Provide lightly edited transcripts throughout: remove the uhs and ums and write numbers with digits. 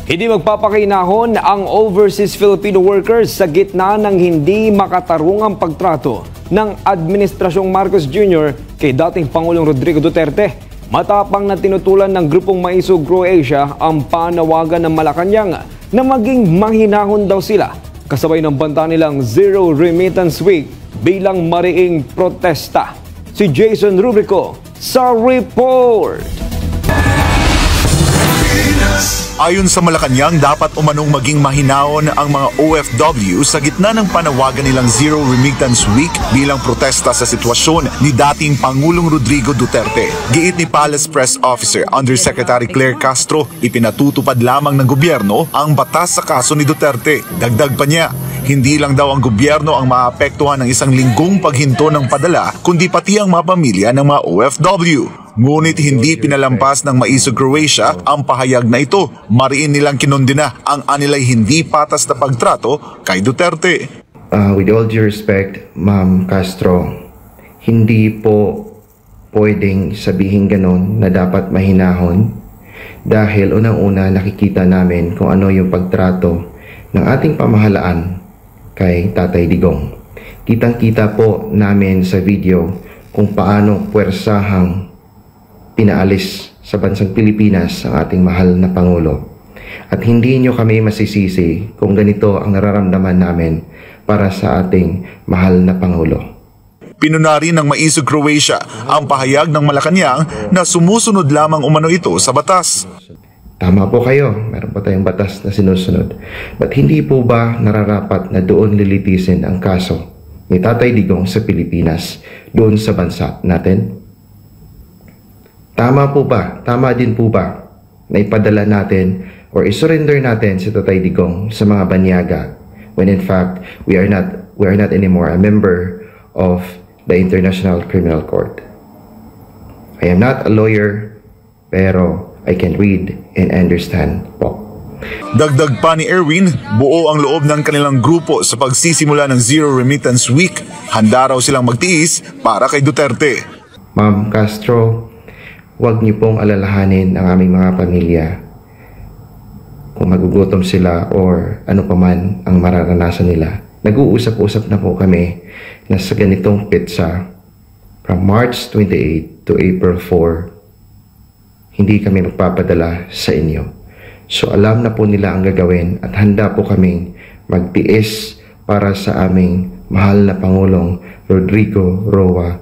Hindi magpapakinahon ang overseas Filipino workers sa gitna ng hindi makatarungang pagtrato ng Administrasyong Marcos Jr. kay dating Pangulong Rodrigo Duterte. Matapang na tinutulan ng grupong Maisog Croatia ang panawagan ng Malacanang na maging mahinahon daw sila kasabay ng banta nilang Zero Remittance Week bilang mariing protesta. Si Jason Rubrico sa report. Ayon sa Malacanang, dapat umanong maging mahinaon ang mga OFW sa gitna ng panawagan nilang Zero Remittance Week bilang protesta sa sitwasyon ni dating Pangulong Rodrigo Duterte. Giit ni Palace Press Officer Undersecretary Claire Castro, ipinatutupad lamang ng gobyerno ang batas sa kaso ni Duterte. Dagdag pa niya, hindi lang daw ang gobyerno ang maapektuhan ng isang linggong paghinto ng padala, kundi pati ang mga pamilya ng mga OFW. Ngunit hindi pinalampas ng Maisog Croatia ang pahayag na ito. Mariin nilang kinondena ang anilay hindi patas na pagtrato kay Duterte. With all due respect, Ma'am Castro, hindi po pwedeng sabihin ganon na dapat mahinahon dahil unang-una nakikita namin kung ano yung pagtrato ng ating pamahalaan kay Tatay Digong. Kitang-kita po namin sa video kung paano puwersahang pinaalis sa bansang Pilipinas ang ating mahal na Pangulo. At hindi nyo kami masisisi kung ganito ang nararamdaman namin para sa ating mahal na Pangulo. Pinunari ng Maisog Croatia ang pahayag ng Malacanang na sumusunod lamang umano ito sa batas. Tama po kayo, meron pa tayong batas na sinusunod. But hindi po ba nararapat na doon lilitisin ang kaso ni Tatay Digong sa Pilipinas, doon sa bansa natin? Tama po ba? Tama din po ba na ipadala natin or isurrender natin si Tatay Digong sa mga banyaga when in fact we are not anymore a member of the International Criminal Court? I am not a lawyer, pero I can read and understand po. Dagdag pa ni Erwin, buo ang loob ng kanilang grupo sa pagsisimula ng Zero Remittance Week. Handa raw silang magtiis para kay Duterte. Ma'am Castro, huwag niyo pong alalahanin ang aming mga pamilya kung magugutom sila or ano paman ang mararanasan nila. Nag-uusap-usap na po kami na sa ganitong pitsa from March 28 to April 4, hindi kami magpapadala sa inyo. So alam na po nila ang gagawin at handa po kaming magtiis para sa aming mahal na Pangulong Rodrigo Roa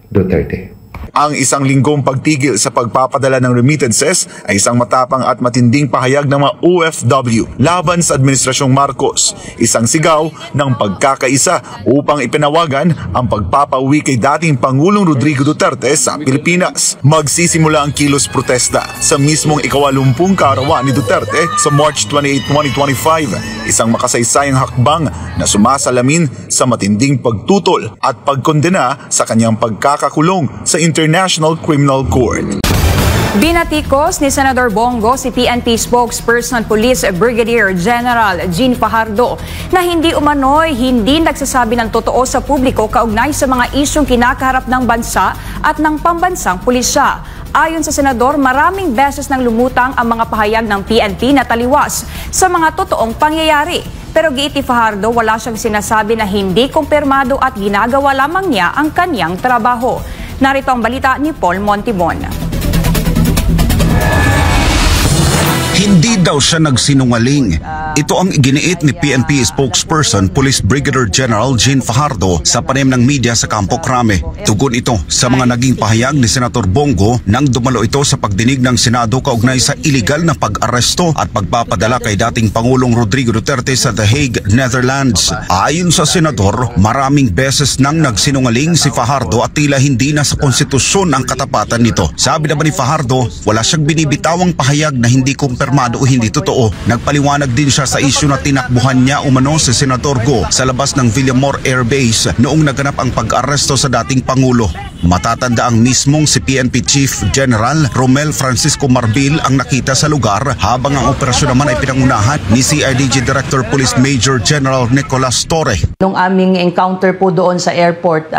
Duterte. Ang isang linggong pagtigil sa pagpapadala ng remittances ay isang matapang at matinding pahayag ng mga OFW laban sa Administrasyong Marcos. Isang sigaw ng pagkakaisa upang ipinawagan ang pagpapauwi kay dating Pangulong Rodrigo Duterte sa Pilipinas. Magsisimula ang kilos protesta sa mismong ika-80 kaarawan ni Duterte sa March 28, 2025. Isang makasaysayang hakbang na sumasalamin sa matinding pagtutol at pagkondena sa kanyang pagkakakulong sa International Criminal Court. Binatikos ni Senador Bongo si PNP spokesperson Police Brigadier General Jean Fajardo na hindi nagsasabi ng totoo sa publiko kaugnay sa mga isyong kinakaharap ng bansa at ng pambansang pulisya. Ayon sa senador, maraming beses nang lumutang ang mga pahayag ng PNP na taliwas sa mga totoong pangyayari. Pero giit ni Fajardo, wala siyang sinasabi na hindi kumpirmado at ginagawa lamang niya ang kanyang trabaho. Narito ang balita ni Paul Montibon. Hindi daw siya nagsinungaling. Ito ang iginiit ni PNP spokesperson Police Brigadier General Jean Fajardo sa panayam ng media sa Campo Crame. Tugon ito sa mga naging pahayag ni Senator Bongo nang dumalo ito sa pagdinig ng Senado kaugnay sa iligal na pag-aresto at pagpapadala kay dating Pangulong Rodrigo Duterte sa The Hague, Netherlands. Ayon sa Senador, maraming beses nang nagsinungaling si Fajardo at tila hindi na sa konstitusyon ang katapatan nito. Sabi naman ni Fajardo, wala siyang binibitawang pahayag na hindi kumpirmado o hindi totoo. Nagpaliwanag din siya sa isyu na tinakbuhan niya umano si Senator Go sa labas ng Villamor Air Base noong naganap ang pag-aresto sa dating Pangulo. Matatanda ang mismong si PNP Chief General Romel Francisco Marbil ang nakita sa lugar habang ang operasyon naman ay pinangunahan ni CIDG Director Police Major General Nicolas Torre. Nung aming encounter po doon sa airport,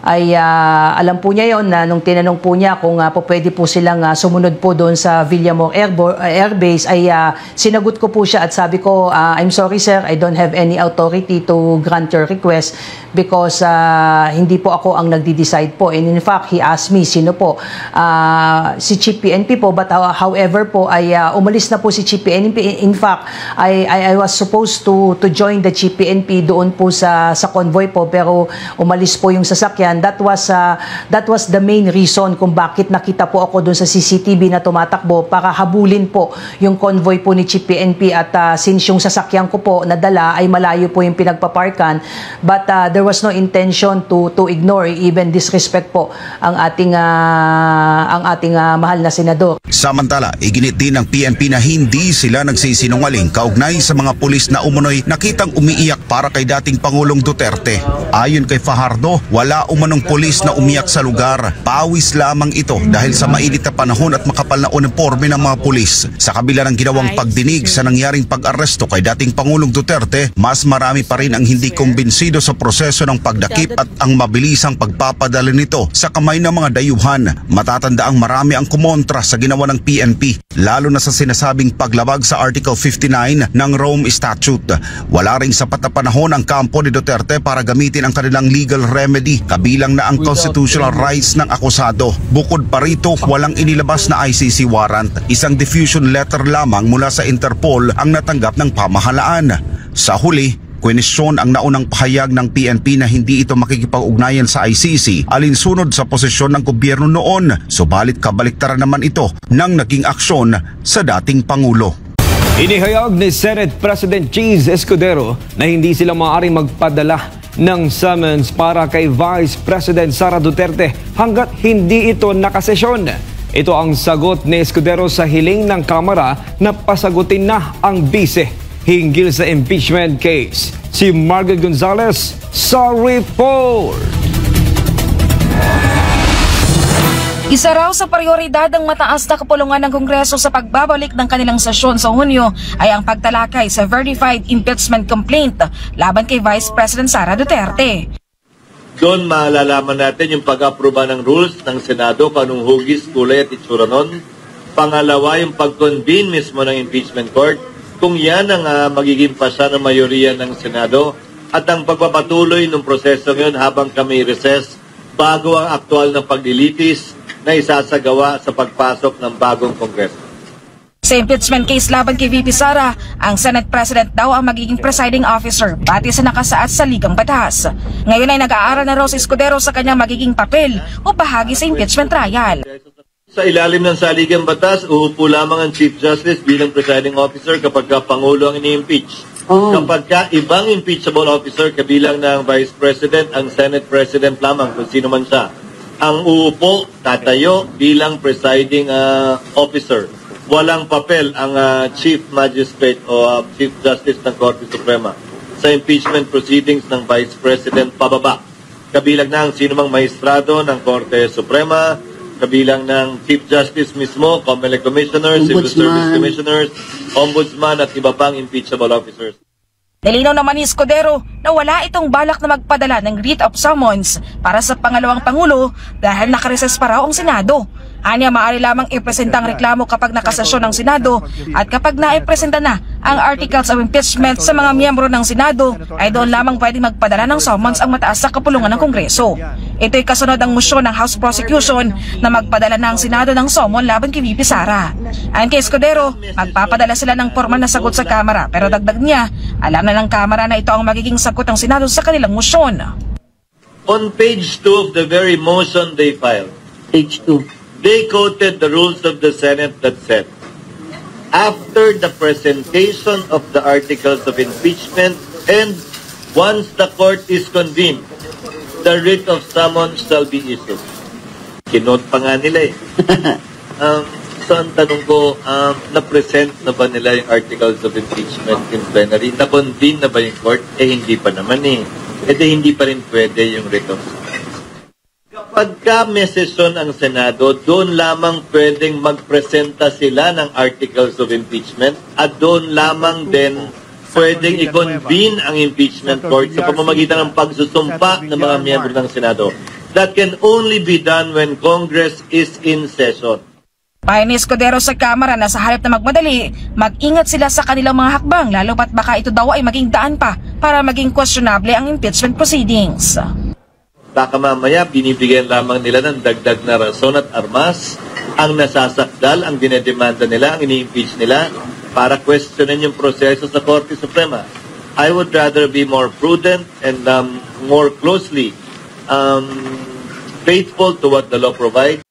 ay alam po niya yon na nung tinanong po niya kung po pwede po silang sumunod po doon sa Villamor Air Base, ay sinagot ko po siya at sabi ko, I'm sorry sir, I don't have any authority to grant your request because hindi po ako ang nagdi-decide po. And in fact, he asked me, sino po? Si Chief PNP po, but however po ay umalis na po si Chief PNP. In fact, I was supposed to join the Chief PNP doon po sa convoy po, pero umalis po yung sasakyan. That was the main reason kung bakit nakita po ako doon sa CCTV na tumatakbo para habulin po yung convoy po ni Chief PNP, at since yung sasakyan ko po nadala ay malayo po yung pinagpaparkan, but there was no intention to ignore, even disrespect po ang ating mahal na senador. Samantala, iginit din ng PNP na hindi sila nagsisinungaling kaugnay sa mga pulis na umunoy nakitang umiiyak para kay dating Pangulong Duterte. Ayon kay Fajardo, wala umanong pulis na umiyak sa lugar. Pawis lamang ito dahil sa mainit na panahon at makapal na uniforme ng mga pulis. Sa kabila ng ginawang pagdinig sa nangyaring pag-aresto kay dating Pangulong Duterte, mas marami pa rin ang hindi kumbinsido sa proseso ng pagdakip at ang mabilisang pagpapadala nito sa kamay ng mga dayuhan. Matatandaang marami ang kumontra sa ginawa ng PNP, lalo na sa sinasabing paglabag sa Article 59 ng Rome Statute. Wala ring sapat na panahon ang kampo ni Duterte para gamitin ang kanilang legal remedy, kabilang na ang constitutional rights ng akusado. Bukod pa rito, walang inilabas na ICC warrant. Isang diffusion letter lamang mula sa Interpol ang natanggap ng pamahalaan. Sa huli, kwenisyon ang naunang pahayag ng PNP na hindi ito makikipag-ugnayan sa ICC alinsunod sa posisyon ng gobyerno noon, subalit kabaliktaran naman ito ng naging aksyon sa dating Pangulo. Inihayag ni Senate President Cheese Escudero na hindi sila maaaring magpadala ng summons para kay Vice President Sara Duterte hanggat hindi ito nakasesyon. Ito ang sagot ni Escudero sa hiling ng Kamara na pasagutin na ang bise hinggil sa impeachment case. Si Margaret Gonzalez sa report. Isa raw sa prioridad ng mataas na kapulungan ng Kongreso sa pagbabalik ng kanilang sesyon sa Hunyo ay ang pagtalakay sa verified impeachment complaint laban kay Vice President Sara Duterte. Doon malalaman natin yung pag-aproba ng rules ng Senado, kung anong hugis, kulay at itsura nun. Pangalawa, yung pag-convene mismo ng impeachment court, kung yan ang magiging pasa ng mayoriya ng Senado, at ang pagpapatuloy ng proseso ngayon habang kami recess bago ang aktual na paglilitis na isasagawa sa pagpasok ng bagong Kongreso. Sa impeachment case laban kay VP Sara, ang Senate President daw ang magiging presiding officer batay sa nakasaad sa Ligang Batas. Ngayon ay nag-aaral na raw si Escudero sa kanyang magiging papel o bahagi sa impeachment trial. Sa ilalim ng saligang batas, uupo lamang ang Chief Justice bilang presiding officer kapag Pangulo ang ini-impeach. Kapag ibang impeachable officer kabilang ng Vice President, ang Senate President lamang kung sino man siya, ang uupo, tatayo bilang presiding officer. Walang papel ang Chief Magistrate o Chief Justice ng Korte Suprema sa impeachment proceedings ng Vice President pababa. Kabilang na ang sinumang maestrado ng Korte Suprema, kabilang ng Chief Justice mismo, Comelec Commissioners, Civil Service Commissioners, Ombudsman at iba pang impeachable officers. Nilinaw naman ni Escudero na wala itong balak na magpadala ng writ of summons para sa pangalawang Pangulo dahil nakareses pa raw ang Senado. Anya, maaari lamang ipresenta ang reklamo kapag nakasesyon ng Senado at kapag naipresenta na ang articles of impeachment sa mga miyembro ng Senado ay doon lamang pwedeng magpadala ng summons ang mataas na kapulungan ng Kongreso. Ito'y kasunod ang motion ng House Prosecution na magpadala na ang Senado ng summon laban kay VP Sara. Ayon kay Escudero, magpapadala sila ng formal na sagot sa Kamara pero dagdag niya, alam na ng Kamara na ito ang magiging sagot ng Senado sa kanilang motion. On page 2 of the very motion they filed, Page 2. They quoted the rules of the Senate that said, after the presentation of the articles of impeachment and once the court is convened, the writ of summons shall be issued. Kinote pa nga nila eh. So ang tanong ko, na-present na ba nila yung articles of impeachment in plenary? Na-convene na ba yung court? Hindi pa naman eh. Hindi pa rin pwede yung writ of summons. Pagka may sesyon ang Senado, doon lamang pwedeng magpresenta sila ng articles of impeachment at doon lamang din pwedeng i-convene ang impeachment court sa pamamagitan ng pagsusumpa ng mga miyembro ng Senado. that can only be done when Congress is in session. Payo ni Escudero sa Kamara na sa halip na magmadali, mag-ingat sila sa kanilang mga hakbang lalo pat baka ito daw ay maging daan pa para maging questionable ang impeachment proceedings. Baka mamaya binibigyan lamang nila ng dagdag na rason at armas ang nasasakdal, ang dinedemanda nila, ang ini-impeach nila para questionin yung proseso sa Korte Suprema. I would rather be more prudent and more closely faithful to what the law provides